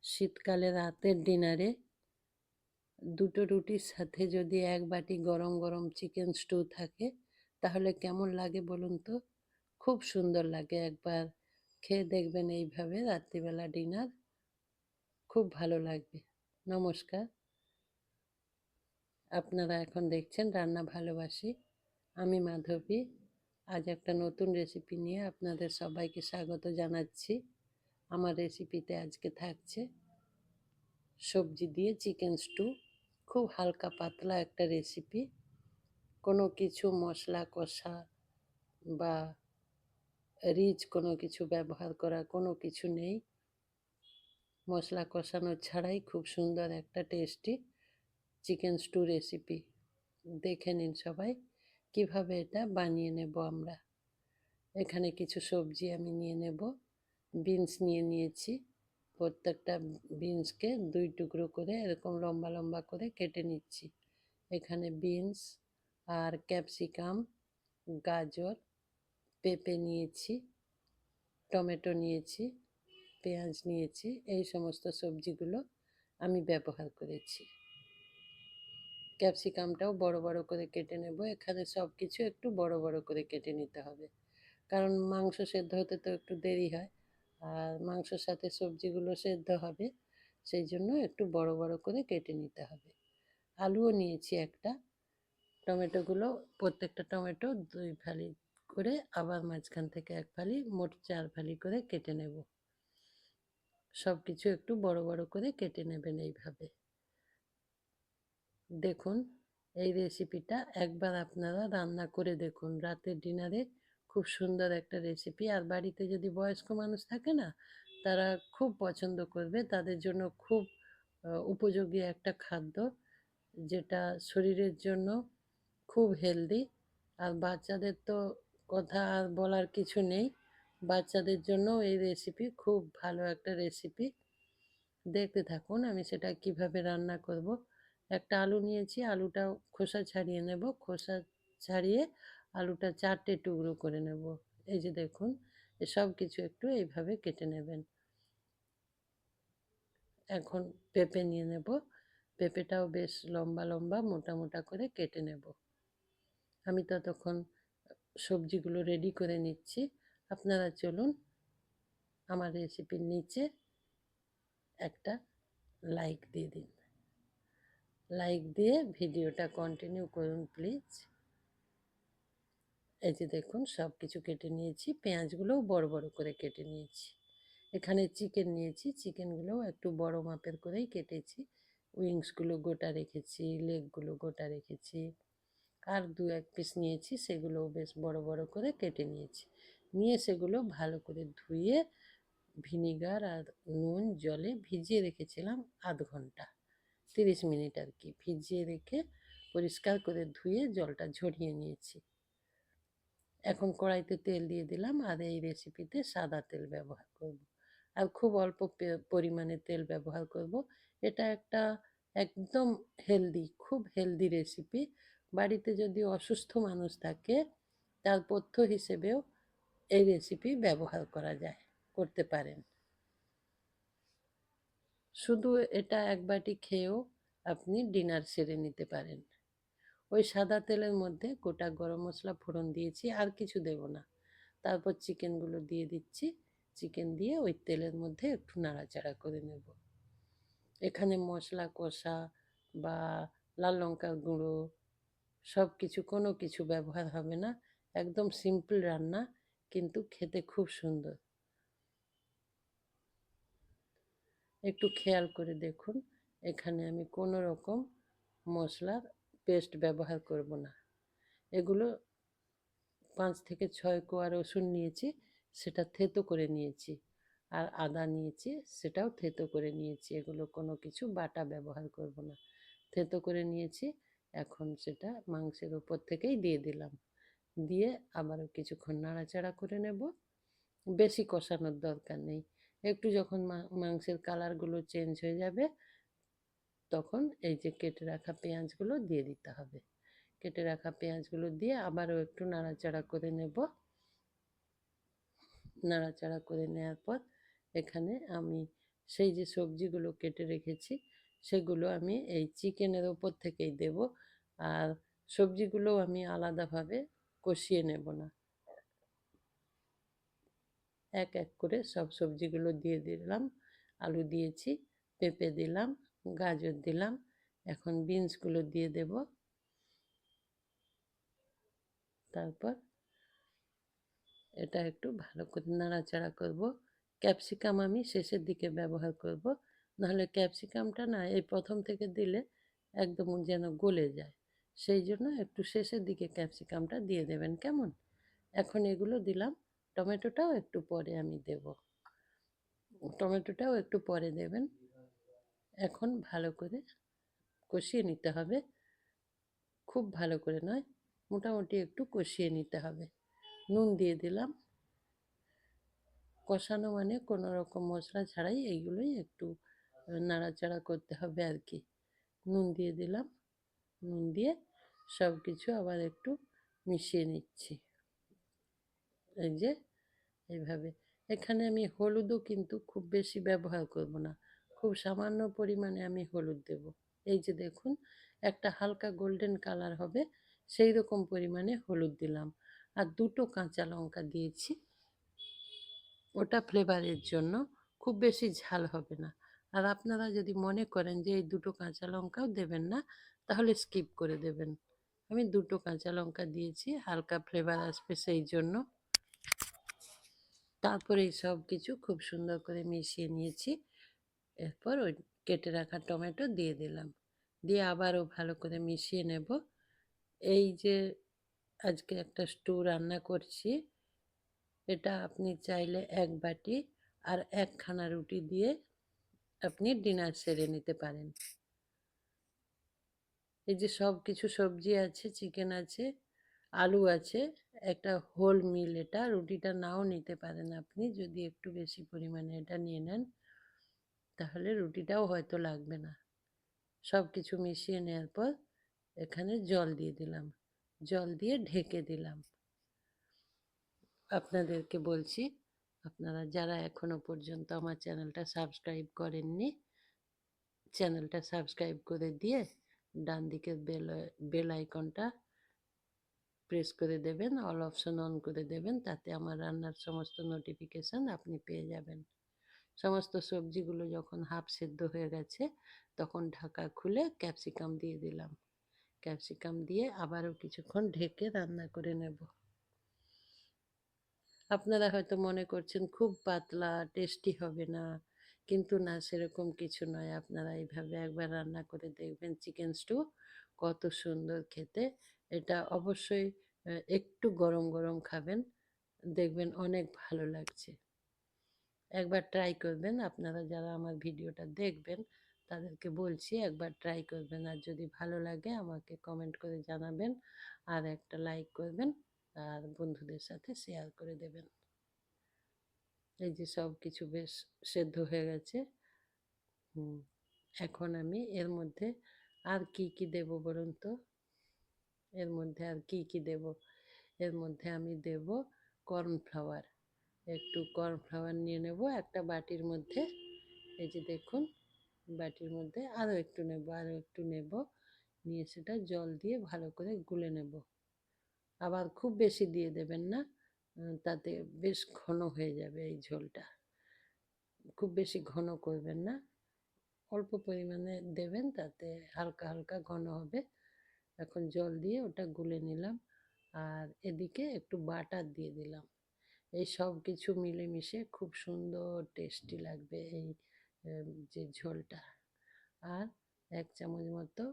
শীতকালে রাতের ডিনারে দুটো রুটির সাথে যদি এক বাটি গরম গরম চিকেন স্টু থাকে তাহলে কেমন লাগে বলুন তো? খুব সুন্দর লাগে। একবার খেয়ে দেখবেন এইভাবে রাত্রিবেলা ডিনার, খুব ভালো লাগবে। নমস্কার, আপনারা এখন দেখছেন রান্না ভালোবাসি। আমি মাধবী। আজ একটা নতুন রেসিপি নিয়ে আপনাদের সবাইকে স্বাগত জানাচ্ছি। আমার রেসিপিতে আজকে থাকছে সবজি দিয়ে চিকেন স্টু। খুব হালকা পাতলা একটা রেসিপি, কোনো কিছু মশলা কষা বা রিচ কোনো কিছু ব্যবহার করা কোনো কিছু নেই। মশলা কষানো ছাড়াই খুব সুন্দর একটা টেস্টি চিকেন স্টু রেসিপি। দেখে নিন সবাই কিভাবে এটা বানিয়ে নেব আমরা। এখানে কিছু সবজি আমি নিয়ে নেব। বিনস নিয়ে নিয়েছি। প্রত্যেকটা বিনসকে দুই টুকরো করে এরকম লম্বা লম্বা করে কেটে নিচ্ছি। এখানে বিনস আর ক্যাপসিকাম, গাজর, পেঁপে নিয়েছি, টমেটো নিয়েছি, পেঁয়াজ নিয়েছি। এই সমস্ত সবজিগুলো আমি ব্যবহার করেছি। ক্যাপসিকামটাও বড় বড় করে কেটে নেব। এখানে সব কিছু একটু বড় বড় করে কেটে নিতে হবে, কারণ মাংস সেদ্ধ হতে তো একটু দেরি হয়, আর মাংসর সাথে সবজিগুলো সেদ্ধ হবে, সেই জন্য একটু বড় বড় করে কেটে নিতে হবে। আলুও নিয়েছি একটা। টমেটোগুলো, প্রত্যেকটা টমেটো দুই ফালি করে আবার মাঝখান থেকে এক ফালি, মোট 4 ফালি করে কেটে নেব। সব কিছু একটু বড় বড় করে কেটে নেবেন এইভাবে। দেখুন, এই রেসিপিটা একবার আপনারা রান্না করে দেখুন রাতের ডিনারে। খুব সুন্দর একটা রেসিপি। আর বাড়িতে যদি বয়স্ক মানুষ থাকে না, তারা খুব পছন্দ করবে। তাদের জন্য খুব উপযোগী একটা খাদ্য, যেটা শরীরের জন্য খুব হেলদি। আর বাচ্চাদের তো কথা আর বলার কিছু নেই। বাচ্চাদের জন্য এই রেসিপি খুব ভালো একটা রেসিপি। দেখতে থাকুন আমি সেটা কিভাবে রান্না করব। একটা আলু নিয়েছি, আলুটা খোসা ছাড়িয়ে নেব। খোসা ছাড়িয়ে আলুটা 4টে টুকরো করে নেব। এই যে দেখুন, সব কিছু একটু এইভাবে কেটে নেবেন। এখন পেঁপে নিয়ে নেব। পেঁপেটাও বেশ লম্বা লম্বা মোটা মোটা করে কেটে নেব। আমি ততক্ষণ সবজিগুলো রেডি করে নিচ্ছি। আপনারা চলুন, আমার রেসিপির নিচে একটা লাইক দিয়ে দিন। লাইক দিয়ে ভিডিওটা কন্টিনিউ করুন প্লিজ। এই যে দেখুন, সব কিছু কেটে নিয়েছি। পেঁয়াজগুলোও বড় বড় করে কেটে নিয়েছি। এখানে চিকেন নিয়েছি, চিকেনগুলোও একটু বড় মাপের করেই কেটেছি। উইংসগুলো গোটা রেখেছি, লেগগুলো গোটা রেখেছি। আর 2-1 পিস নিয়েছি, সেগুলোও বেশ বড় বড় করে কেটে নিয়েছি। নিয়ে সেগুলো ভালো করে ধুয়ে ভিনিগার আর নুন জলে ভিজিয়ে রেখেছিলাম আধ ঘন্টা, 30 মিনিট আর কি। ভিজিয়ে রেখে পরিষ্কার করে ধুয়ে জলটা ঝরিয়ে নিয়েছি। এখন কড়াইতে তেল দিয়ে দিলাম, আর এই রেসিপিতে সাদা তেল ব্যবহার করব। আর খুব অল্প পরিমাণে তেল ব্যবহার করব। এটা একটা একদম হেলদি, খুব হেলদি রেসিপি। বাড়িতে যদি অসুস্থ মানুষ থাকে, তার পথ্য হিসেবেও এই রেসিপি ব্যবহার করা যায়, করতে পারেন। শুধু এটা এক বাটি খেয়েও আপনি ডিনার সেরে নিতে পারেন। ওই সাদা তেলের মধ্যে গোটা গরম মশলা ফোড়ন দিয়েছি, আর কিছু দেব না। তারপর চিকেনগুলো দিয়ে দিচ্ছি। চিকেন দিয়ে ওই তেলের মধ্যে একটু নাড়াচাড়া করে নেব। এখানে মশলা কষা বা লাল লঙ্কার গুঁড়ো সব কিছু, কোনো কিছু ব্যবহার হবে না। একদম সিম্পল রান্না, কিন্তু খেতে খুব সুন্দর। একটু খেয়াল করে দেখুন, এখানে আমি কোনো রকম মশলার পেস্ট ব্যবহার করব না। এগুলো 5 থেকে 6 কোয়া রসুন নিয়েছি, সেটা থেতো করে নিয়েছি। আর আদা নিয়েছি, সেটাও থেতো করে নিয়েছি। এগুলো কোনো কিছু বাটা ব্যবহার করব না, থেতো করে নিয়েছি। এখন সেটা মাংসের ওপর থেকেই দিয়ে দিলাম। দিয়ে আবারও কিছুক্ষণ নাড়াচাড়া করে নেব। বেশি কষানোর দরকার নেই। একটু যখন মাংসের কালারগুলো চেঞ্জ হয়ে যাবে, তখন এই যে কেটে রাখা পেঁয়াজগুলো দিয়ে দিতে হবে। কেটে রাখা পেঁয়াজগুলো দিয়ে আবারও একটু নাড়াচাড়া করে নেব। নাড়াচাড়া করে নেওয়ার পর এখানে আমি সেই যে সবজিগুলো কেটে রেখেছি সেগুলো আমি এই চিকেনের ওপর থেকেই দেব। আর সবজিগুলো আমি আলাদাভাবে কষিয়ে নেব না, এক এক করে সব সবজিগুলো দিয়ে দিলাম। আলু দিয়েছি, পেঁপে দিলাম, গাজর দিলাম, এখন বিনসগুলো দিয়ে দেব। তারপর এটা একটু ভালো করে নাড়াচাড়া করব। ক্যাপসিকাম আমি শেষের দিকে ব্যবহার করব, নাহলে ক্যাপসিকামটা না এই প্রথম থেকে দিলে একদম যেন গলে যায়। সেই জন্য একটু শেষের দিকে ক্যাপসিকামটা দিয়ে দেবেন, কেমন? এখন এগুলো দিলাম, টমেটোটাও একটু পরে আমি দেব, টমেটোটাও একটু পরে দেবেন। এখন ভালো করে কষিয়ে নিতে হবে, খুব ভালো করে নয়, মোটামুটি একটু কষিয়ে নিতে হবে। নুন দিয়ে দিলাম, কষানো মানে কোনো রকম মশলা ছাড়াই এইগুলোই একটু নাড়াচাড়া করতে হবে আর কি। নুন দিয়ে দিলাম, নুন দিয়ে সব কিছু আবার একটু মিশিয়ে নিচ্ছি, এই যে এইভাবে। এখানে আমি হলুদও কিন্তু খুব বেশি ব্যবহার করব না, খুব সামান্য পরিমাণে আমি হলুদ দেব। এই যে দেখুন, একটা হালকা গোল্ডেন কালার হবে সেই রকম পরিমাণে হলুদ দিলাম। আর দুটো কাঁচা লঙ্কা দিয়েছি, ওটা ফ্লেভারের জন্য, খুব বেশি ঝাল হবে না। আর আপনারা যদি মনে করেন যে এই দুটো কাঁচা লঙ্কাও দেবেন না, তাহলে স্কিপ করে দেবেন। আমি দুটো কাঁচা লঙ্কা দিয়েছি, হালকা ফ্লেভার আসবে সেই জন্য। তারপরে এই সব কিছু খুব সুন্দর করে মিশিয়ে নিয়েছি। এরপর ওই কেটে রাখা টমেটো দিয়ে দিলাম, দিয়ে আবারও ভালো করে মিশিয়ে নেব। এই যে আজকে একটা স্টু রান্না করছি, এটা আপনি চাইলে এক বাটি আর একখানা রুটি দিয়ে আপনি ডিনার সেরে নিতে পারেন। এই যে সব কিছু সবজি আছে, চিকেন আছে, আলু আছে, একটা হোল মিল। এটা রুটিটা নাও নিতে পারেন আপনি, যদি একটু বেশি পরিমাণে এটা নিয়ে নেন তাহলে রুটিটাও হয়তো লাগবে না। সব কিছু মিশিয়ে নেওয়ার পর এখানে জল দিয়ে দিলাম, জল দিয়ে ঢেকে দিলাম। আপনাদেরকে বলছি, আপনারা যারা এখনো পর্যন্ত আমার চ্যানেলটা সাবস্ক্রাইব করেননি, চ্যানেলটা সাবস্ক্রাইব করে দিয়ে ডান দিকের বেল আইকনটা প্রেস করে দেবেন, অল অপশন অন করে দেবেন, তাতে আমার রান্নার সমস্ত নোটিফিকেশান আপনি পেয়ে যাবেন। সমস্ত সবজিগুলো যখন হাফ সেদ্ধ হয়ে গেছে তখন ঢাকা খুলে ক্যাপসিকাম দিয়ে দিলাম। ক্যাপসিকাম দিয়ে আবারও কিছুক্ষণ ঢেকে রান্না করে নেব। আপনারা হয়তো মনে করছেন খুব পাতলা, টেস্টি হবে না, কিন্তু না, সেরকম কিছু নয়। আপনারা এইভাবে একবার রান্না করে দেখবেন চিকেন স্টু, কত সুন্দর খেতে। এটা অবশ্যই একটু গরম গরম খাবেন, দেখবেন অনেক ভালো লাগছে। একবার ট্রাই করবেন, আপনারা যারা আমার ভিডিওটা দেখবেন তাদেরকে বলছি একবার ট্রাই করবেন। আর যদি ভালো লাগে আমাকে কমেন্ট করে জানাবেন, আর একটা লাইক করবেন, আর বন্ধুদের সাথে শেয়ার করে দেবেন। এই যে সব কিছু বেশ সেদ্ধ হয়ে গেছে। এখন আমি এর মধ্যে আর কি কি দেব বলুন তো? এর মধ্যে আর কি কি দেব? এর মধ্যে আমি দেব কর্নফ্লাওয়ার। একটু কর্নফ্লাওয়ার নিয়ে নেব একটা বাটির মধ্যে। এই যে দেখুন, বাটির মধ্যে আরও একটু নেব, আরও একটু নেব, নিয়ে সেটা জল দিয়ে ভালো করে গুলে নেব। আবার খুব বেশি দিয়ে দেবেন না, তাতে বেশ ঘন হয়ে যাবে এই ঝোলটা। খুব বেশি ঘন করবেন না, অল্প পরিমাণে দেবেন, তাতে হালকা হালকা ঘন হবে। এখন জল দিয়ে ওটা গুলে নিলাম, আর এদিকে একটু বাটার দিয়ে দিলাম। এই সব কিছু মিলেমিশে খুব সুন্দর টেস্টি লাগবে এই যে ঝোলটা। আর 1 চামচ মতো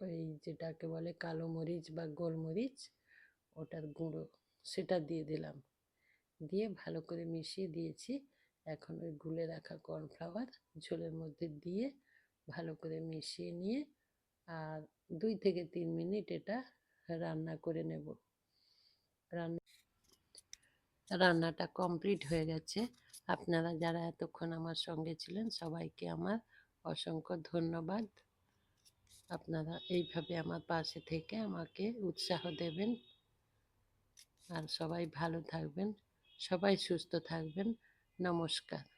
ওই যেটাকে বলে কালো মরিচ বা গোলমরিচ, ওটার গুঁড়ো, সেটা দিয়ে দিলাম, দিয়ে ভালো করে মিশিয়ে দিয়েছি। এখন ওই গুলে রাখা কর্নফ্লাওয়ার ঝোলের মধ্যে দিয়ে ভালো করে মিশিয়ে নিয়ে আর 2 থেকে 3 মিনিট এটা রান্না করে নেব। রান্নাটা কমপ্লিট হয়ে গেছে। আপনারা যারা এতক্ষণ আমার সঙ্গে ছিলেন সবাইকে আমার অসংখ্য ধন্যবাদ। আপনারা এইভাবে আমার পাশে থেকে আমাকে উৎসাহ দেবেন, আর সবাই ভালো থাকবেন, সবাই সুস্থ থাকবেন। নমস্কার।